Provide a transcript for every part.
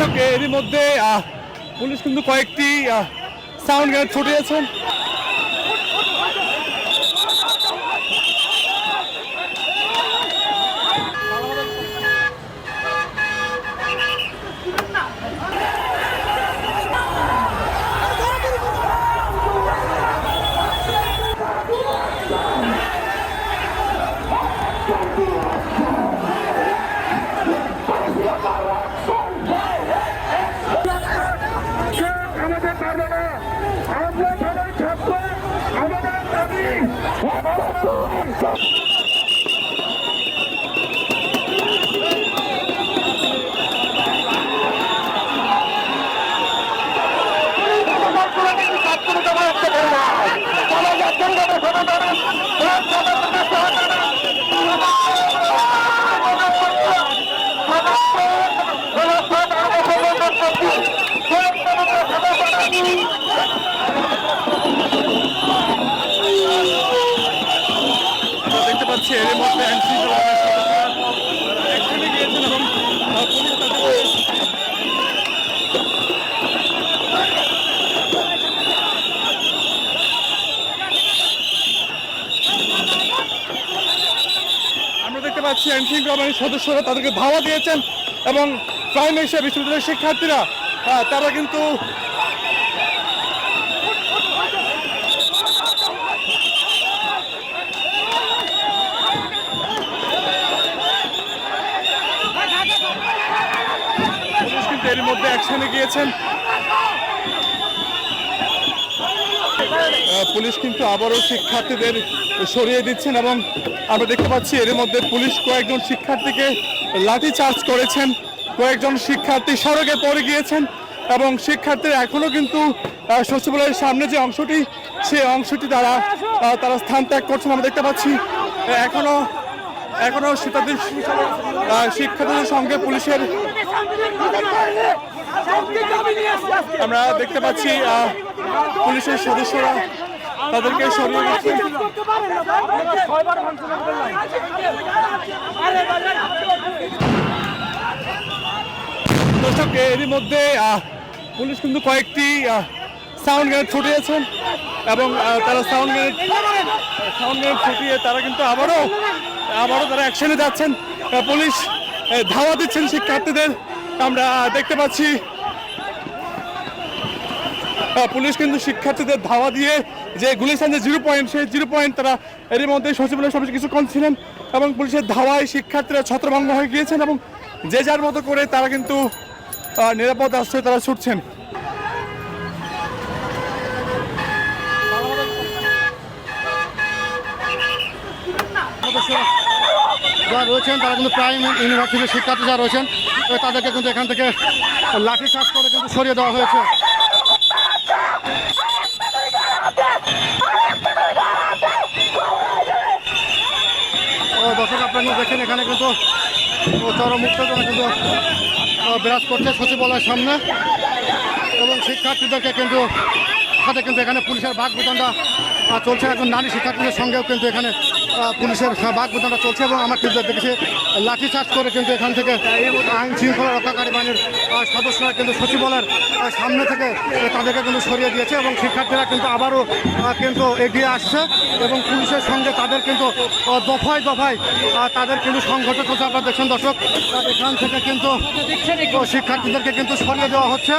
দর্শক এরই মধ্যে পুলিশ কিন্তু কয়েকটি সাউন্ড গ্রেনেড ছুটিয়েছেন। দেখতে পাচ্ছি এর মধ্যে আমরা দেখতে পাচ্ছি আইনশৃঙ্খলা বাহিনীর সদস্যরা তাদেরকে ধাওয়া দিয়েছেন এবং প্রাইম এশিয়া বিশ্ববিদ্যালয়ের শিক্ষার্থীরা তারা কিন্তু এর মধ্যে অ্যাকশনে গিয়েছেন। পুলিশ কিন্তু আবারও শিক্ষার্থীদের সরিয়ে দিচ্ছেন এবং আমরা দেখতে পাচ্ছি এর মধ্যে পুলিশ কয়েকজন শিক্ষার্থীকে লাঠি চার্জ করেছেন, কয়েকজন শিক্ষার্থী সড়কে পড়ে গিয়েছেন এবং শিক্ষার্থীরা এখনো কিন্তু সচিবালয়ের সামনে যে অংশটি সেই অংশটি তারা স্থান ত্যাগ করছেন। আমরা দেখতে পাচ্ছি এখনো শিক্ষার্থীদের সঙ্গে পুলিশের আমরা দেখতে পাচ্ছি পুলিশের সদস্যরা তাদেরকে সরিয়ে দিচ্ছেন। দর্শক এরই মধ্যে পুলিশ কিন্তু কয়েকটি সাউন্ড গ্রেনেড ছুটিয়েছেন এবং তারা সাউন্ড গ্রেনেড ছুটিয়ে তারা কিন্তু আবারও তারা অ্যাকশনে যাচ্ছেন। পুলিশ ধাওয়া দিচ্ছেন শিক্ষার্থীদের। আমরা দেখতে পাচ্ছি পুলিশ কিন্তু শিক্ষার্থীদের ধাওয়া দিয়ে যে গুলিস্তান যে 0 পয়েন্ট সেই 0 পয়েন্ট তারা এরই মধ্যে সচিবালয়ের সবচেয়ে কিছুক্ষণ ছিলেন এবং পুলিশের ধাওয়ায় শিক্ষার্থীরা ছত্রভঙ্গ হয়ে গিয়েছেন এবং যে যার মতো করে তারা কিন্তু নিরাপদ আশ্রয়ে তারা ছুটছেন। যারা রয়েছেন তারা কিন্তু প্রাইম ইউনিভার্সিটির শিক্ষার্থী যারা রয়েছেন তাদেরকে কিন্তু এখান থেকে লাঠি চার্জ করে কিন্তু সরিয়ে দেওয়া হয়েছে। দর্শক আপনারা দেখেন এখানে কিন্তু চরম উত্তেজনা কিন্তু বিরাজ করছে সচিবালয়ের সামনে এবং শিক্ষার্থীদেরকে কিন্তু সাথে কিন্তু এখানে পুলিশের বাকবিতণ্ডা চলছে। এখন নারী শিক্ষার্থীদের সঙ্গেও কিন্তু এখানে পুলিশের বাকবিতণ্ডা চলছে এবং আমার কিন্তু দেখেছি লাঠিচার্জ করে কিন্তু এখান থেকে আইন শৃঙ্খলা রক্ষাকারী বাহিনীর সদস্যরা কিন্তু সচিবালয়ের সামনে থেকে তাদেরকে কিন্তু সরিয়ে দিয়েছে এবং শিক্ষার্থীরা কিন্তু আবারও কিন্তু এগিয়ে আসছে এবং পুলিশের সঙ্গে তাদের কিন্তু দফায় দফায় তাদের কিন্তু সংঘর্ষ চলছে। আপনারা দেখছেন দর্শক এখান থেকে কিন্তু শিক্ষার্থীদেরকে কিন্তু সরিয়ে দেওয়া হচ্ছে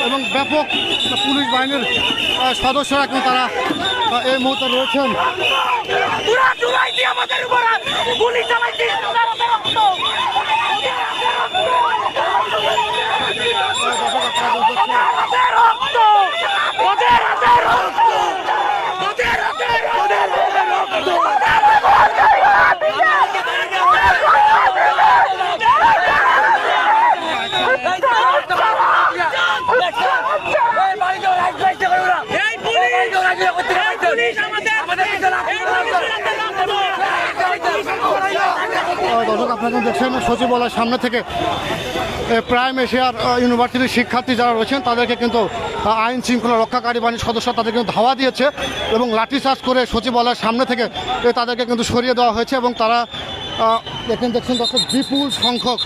এবং ব্যাপক পুলিশ বাহিনীর সদস্যরা কিন্তু তারা এই মুহূর্তে রয়েছেন। দর্শক আপনারা দেখছেন সচিবালয়ের সামনে থেকে প্রাইম এশিয়ার ইউনিভার্সিটির শিক্ষার্থী যারা রয়েছেন তাদেরকে কিন্তু আইন শৃঙ্খলা রক্ষাকারী বাহিনীর সদস্য তাদের কিন্তু ধাওয়া দিয়েছে এবং লাঠিচার্জ করে সচিবালয়ের সামনে থেকে তাদেরকে কিন্তু সরিয়ে দেওয়া হয়েছে এবং তারা দেখছেন দর্শক বিপুল সংখ্যক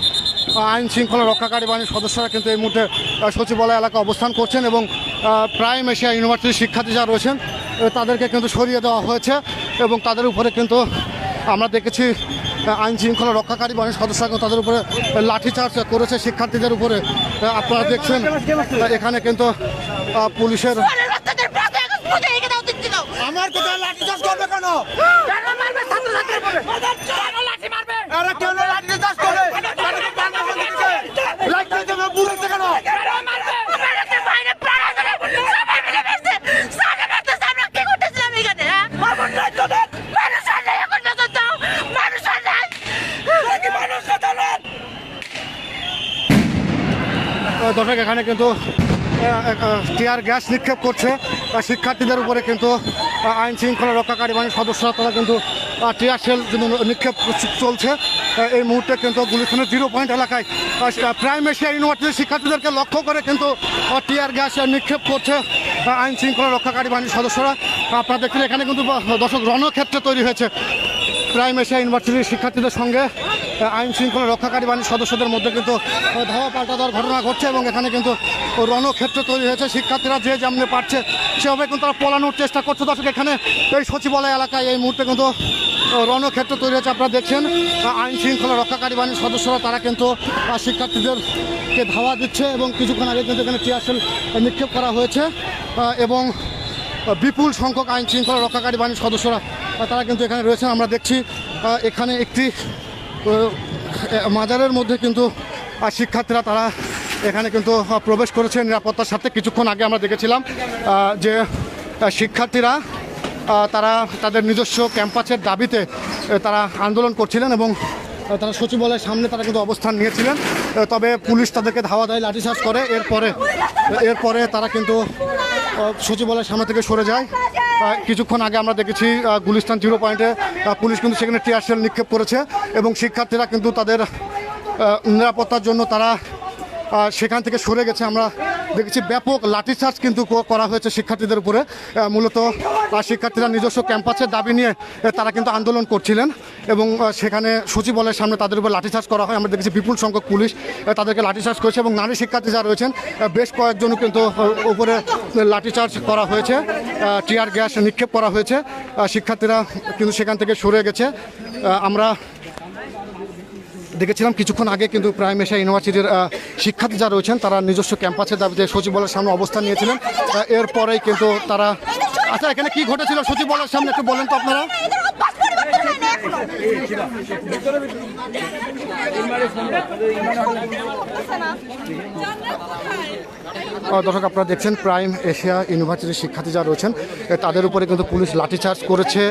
আইন শৃঙ্খলা রক্ষাকারী বাহিনীর সদস্যরা কিন্তু এই মুহূর্তে সচিবালয় এলাকা অবস্থান করছেন এবং প্রাইম এশিয়া ইউনিভার্সিটির শিক্ষার্থী যারা রয়েছেন তাদেরকে কিন্তু সরিয়ে দেওয়া হয়েছে এবং তাদের উপরে কিন্তু আমরা দেখেছি আইন শৃঙ্খলা রক্ষাকারী বাহিনীর সদস্যরা কিন্তু তাদের উপরে লাঠিচার্জ করেছে শিক্ষার্থীদের উপরে। আপনারা দেখছেন এখানে কিন্তু পুলিশের আমার কোথায় লাঠি চাষ করবে কেন? কেন মারবে ছাত্রছাত্রীর উপরে? কেন লাঠি মারবে? আরে কেন লাঠি চাষ করবে? লাঠি দেবে বুঝতে কেন? কেন মারবে? আমাদের বাইরে প্রাণ আছে সবাই মিলে বেঁচে সাথে বেঁচে আমরা কি করতেছিলাম এখানে? হ্যাঁ মামুন নাই তো মানুষ আর নাই এখন পর্যন্ত মানুষ আর নাই কি মানুষ কথা না। দর্শক এখানে কিন্তু টিয়ার গ্যাস নিক্ষেপ করছে শিক্ষার্থীদের উপরে কিন্তু আইন শৃঙ্খলা রক্ষাকারী বাহিনীর সদস্যরা তারা কিন্তু টিয়ার শেল কিন্তু নিক্ষেপ চলছে এই মুহূর্তে কিন্তু গুলিস্তানের 0 পয়েন্ট এলাকায় প্রাইম এশিয়া ইউনিভার্সিটির শিক্ষার্থীদেরকে লক্ষ্য করে কিন্তু টিয়ার গ্যাস নিক্ষেপ করছে আইন শৃঙ্খলা রক্ষাকারী বাহিনীর সদস্যরা। আপনারা দেখছেন এখানে কিন্তু দর্শক রণক্ষেত্র তৈরি হয়েছে প্রাইম এশিয়া ইউনিভার্সিটির শিক্ষার্থীদের সঙ্গে আইন শৃঙ্খলা রক্ষাকারী বাহিনীর সদস্যদের মধ্যে কিন্তু ধাওয়া পাল্টা দেওয়ার ঘটনা ঘটছে এবং এখানে কিন্তু রণক্ষেত্র তৈরি হয়েছে। শিক্ষার্থীরা যে যেমনি পারছে সেভাবে কিন্তু তারা পলানোর চেষ্টা করছে। দর্শক এখানে এই সচিবালয় এলাকায় এই মুহূর্তে কিন্তু রণক্ষেত্র তৈরি হয়েছে। আপনারা দেখছেন আইন শৃঙ্খলা রক্ষাকারী বাহিনীর সদস্যরা তারা কিন্তু শিক্ষার্থীদেরকে ধাওয়া দিচ্ছে এবং কিছুক্ষণ আগে কিন্তু এখানে টিয়ারশেল নিক্ষেপ করা হয়েছে এবং বিপুল সংখ্যক আইন শৃঙ্খলা রক্ষাকারী বাহিনীর সদস্যরা তারা কিন্তু এখানে রয়েছেন। আমরা দেখছি এখানে একটি মাজারের মধ্যে কিন্তু শিক্ষার্থীরা তারা এখানে কিন্তু প্রবেশ করেছে নিরাপত্তার সাথে। কিছুক্ষণ আগে আমরা দেখেছিলাম যে শিক্ষার্থীরা তারা তাদের নিজস্ব ক্যাম্পাসের দাবিতে তারা আন্দোলন করছিলেন এবং তারা সচিবালয়ের সামনে তারা কিন্তু অবস্থান নিয়েছিলেন, তবে পুলিশ তাদেরকে ধাওয়া দেয়, লাঠিচার্জ করে। এরপরে তারা কিন্তু সচিবালয়ের সামনে থেকে সরে যায়। কিছুক্ষণ আগে আমরা দেখেছি গুলিস্তান 0 পয়েন্টে পুলিশ কিন্তু সেখানে টিয়ার শেল নিক্ষেপ করেছে এবং শিক্ষার্থীরা কিন্তু তাদের নিরাপত্তার জন্য তারা সেখান থেকে সরে গেছে। আমরা দেখেছি ব্যাপক লাঠিচার্জ কিন্তু করা হয়েছে শিক্ষার্থীদের উপরে। মূলত শিক্ষার্থীরা নিজস্ব ক্যাম্পাসের দাবি নিয়ে তারা কিন্তু আন্দোলন করছিলেন এবং সেখানে সচিবালয়ের সামনে তাদের উপর লাঠিচার্জ করা হয়। আমরা দেখেছি বিপুল সংখ্যক পুলিশ তাদেরকে লাঠিচার্জ করেছে এবং নারী শিক্ষার্থী যারা রয়েছেন বেশ কয়েকজন কিন্তু উপরে লাঠিচার্জ করা হয়েছে, টিয়ার গ্যাস নিক্ষেপ করা হয়েছে। শিক্ষার্থীরা কিন্তু সেখান থেকে সরে গেছে। আমরা দেখেছিলাম কিছুক্ষণ আগে কিন্তু প্রাইম এশিয়া ইউনিভার্সিটির শিক্ষার্থী যারা রয়েছেন তারা নিজস্ব ক্যাম্পাসের দাবিতে সচিবালয়ের সামনে অবস্থান নিয়েছিলেন। এরপরেই কিন্তু তারা আচ্ছা এখানে কি ঘটেছিল সচিবালয়ের সামনে একটু বলেন তো আপনারা। দর্শক আপনারা দেখছেন প্রাইম এশিয়া ইউনিভার্সিটির শিক্ষার্থী যারা রয়েছেন তাদের উপরে কিন্তু পুলিশ লাঠিচার্জ করেছে।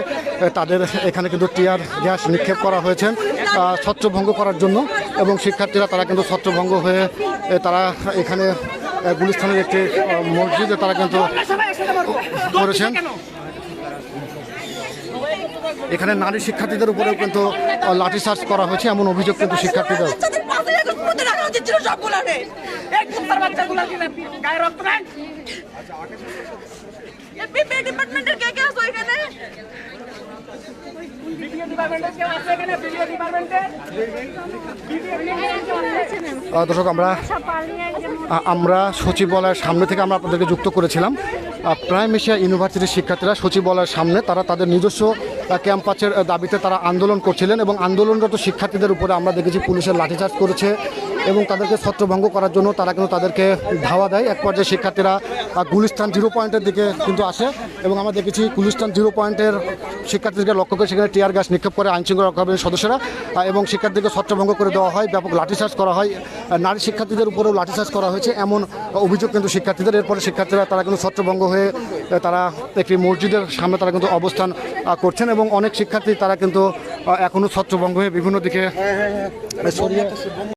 তাদের এখানে কিন্তু টিয়ার গ্যাস নিক্ষেপ করা হয়েছে ছত্রভঙ্গ করার জন্য এবং শিক্ষার্থীরা তারা কিন্তু ছত্রভঙ্গ হয়ে তারা এখানে গুলিস্তানের একটি মসজিদে তারা কিন্তু করেছেন। এখানে নারী শিক্ষার্থীদের উপরেও কিন্তু লাঠিচার্জ করা হয়েছে এমন অভিযোগ কিন্তু শিক্ষার্থীদের। দর্শক আমরা সচিবালয়ের সামনে থেকে আমরা আপনাদেরকে যুক্ত করেছিলাম প্রাইম এশিয়া ইউনিভার্সিটির শিক্ষার্থীরা সচিবালয়ের সামনে তারা তাদের নিজস্ব ক্যাম্পাসের দাবিতে তারা আন্দোলন করছিলেন এবং আন্দোলনরত শিক্ষার্থীদের উপরে আমরা দেখেছি পুলিশের লাঠিচার্জ করেছে এবং তাদেরকে ছত্রভঙ্গ করার জন্য তারা কিন্তু তাদেরকে ধাওয়া দেয়। এক পর্যায়ে শিক্ষার্থীরা গুলিস্তান 0 পয়েন্টের দিকে কিন্তু আসে এবং আমরা দেখেছি গুলিস্তান 0 পয়েন্টের শিক্ষার্থীদেরকে লক্ষ্য করে সেখানে টিয়ার গ্যাস নিক্ষেপ করে আইনশৃঙ্খলা রক্ষাকারী সদস্যরা এবং শিক্ষার্থীদেরকে ছত্রভঙ্গ করে দেওয়া হয়, ব্যাপক লাঠিচার্জ করা হয়। নারী শিক্ষার্থীদের উপরেও লাঠিচার্জ করা হয়েছে এমন অভিযোগ কিন্তু শিক্ষার্থীদের। এরপরে শিক্ষার্থীরা তারা কিন্তু ছত্রভঙ্গ হয়ে তারা একটি মসজিদের সামনে তারা কিন্তু অবস্থান করছেন এবং অনেক শিক্ষার্থী তারা কিন্তু এখনও ছত্রভঙ্গ হয়ে বিভিন্ন দিকে সরিয়ে